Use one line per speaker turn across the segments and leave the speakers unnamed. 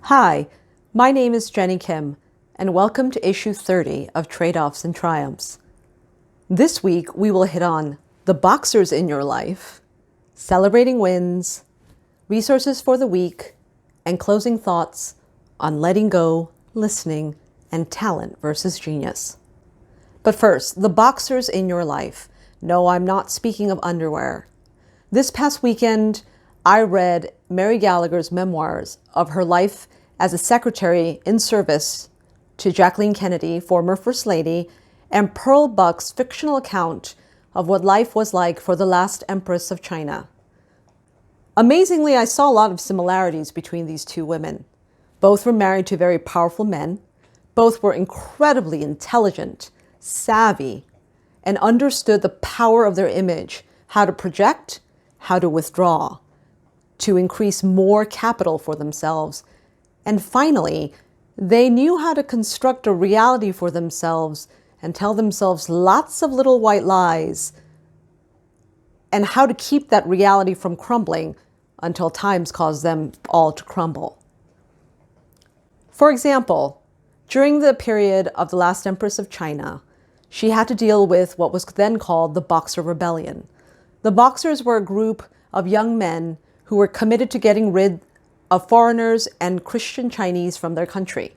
Hi, my name is Jenny Kim, and welcome to issue 30 of Trade-Offs and Triumphs. This week, we will hit on the boxers in your life, celebrating wins, resources for the week, and closing thoughts on letting go, listening, and talent versus genius. But first, the boxers in your life. No, I'm not speaking of underwear. This past weekend, I read Mary Gallagher's memoirs of her life as a secretary in service to Jacqueline Kennedy, former First Lady, and Pearl Buck's fictional account of what life was like for the last Empress of China. Amazingly, I saw a lot of similarities between these two women. Both were married to very powerful men. Both were incredibly intelligent, savvy, and understood the power of their image, how to project, how to withdraw, to increase more capital for themselves. And finally, they knew how to construct a reality for themselves and tell themselves lots of little white lies and how to keep that reality from crumbling until times cause them all to crumble. For example, during the period of the last Empress of China, she had to deal with what was then called the Boxer Rebellion. The Boxers were a group of young men who were committed to getting rid of foreigners and Christian Chinese from their country.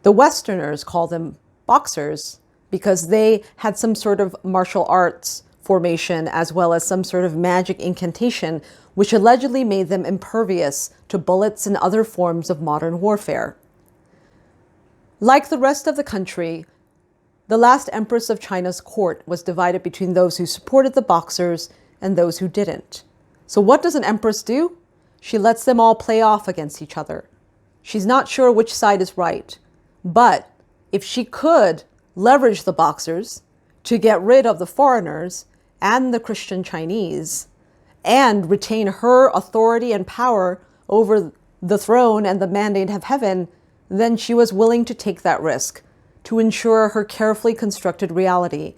The Westerners call them Boxers because they had some sort of martial arts formation as well as some sort of magic incantation, which allegedly made them impervious to bullets and other forms of modern warfare. Like the rest of the country, the last Empress of China's court was divided between those who supported the Boxers and those who didn't. So what does an empress do? She lets them all play off against each other. She's not sure which side is right. But if she could leverage the Boxers to get rid of the foreigners and the Christian Chinese and retain her authority and power over the throne and the mandate of heaven, then she was willing to take that risk to ensure her carefully constructed reality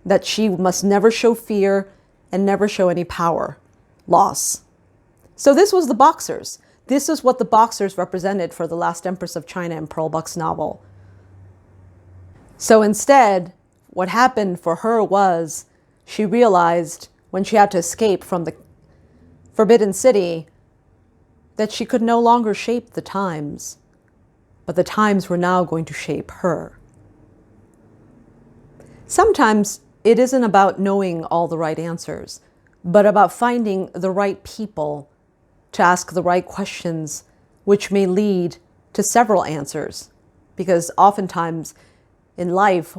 that she must never show fear and never show any power loss. So this was the Boxers. This is what the Boxers represented for the last Empress of China in Pearl Buck's novel. So instead, what happened for her was she realized when she had to escape from the Forbidden City that she could no longer shape the times, but the times were now going to shape her. Sometimes it isn't about knowing all the right answers, but about finding the right people to ask the right questions, which may lead to several answers. Because oftentimes in life,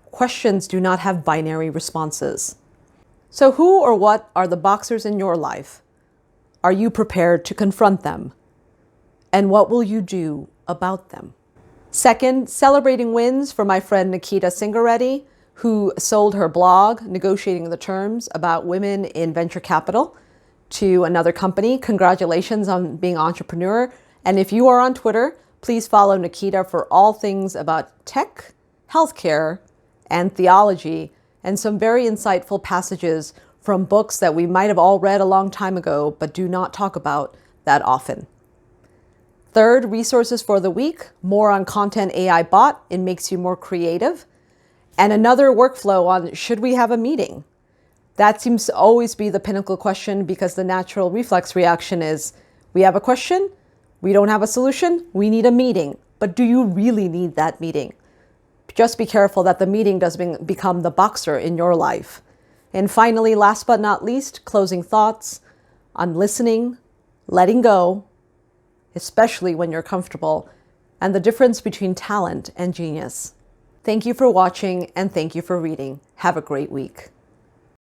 questions do not have binary responses. So who or what are the Boxers in your life? Are you prepared to confront them? And what will you do about them? Second, celebrating wins for my friend Nikita Singareddy, who sold her blog, Negotiating the Terms, about women in venture capital to another company. Congratulations on being an entrepreneur. And if you are on Twitter, please follow Nikita for all things about tech, healthcare, and theology, and some very insightful passages from books that we might have all read a long time ago, but do not talk about that often. Third, resources for the week, more on Content AI Bot. It makes you more creative. And another workflow on should we have a meeting? That seems to always be the pinnacle question because the natural reflex reaction is we have a question, we don't have a solution, we need a meeting. But do you really need that meeting? Just be careful that the meeting doesn't become the Boxer in your life. And finally, last but not least, closing thoughts on listening, letting go, especially when you're comfortable, and the difference between talent and genius. Thank you for watching and thank you for reading. Have a great week.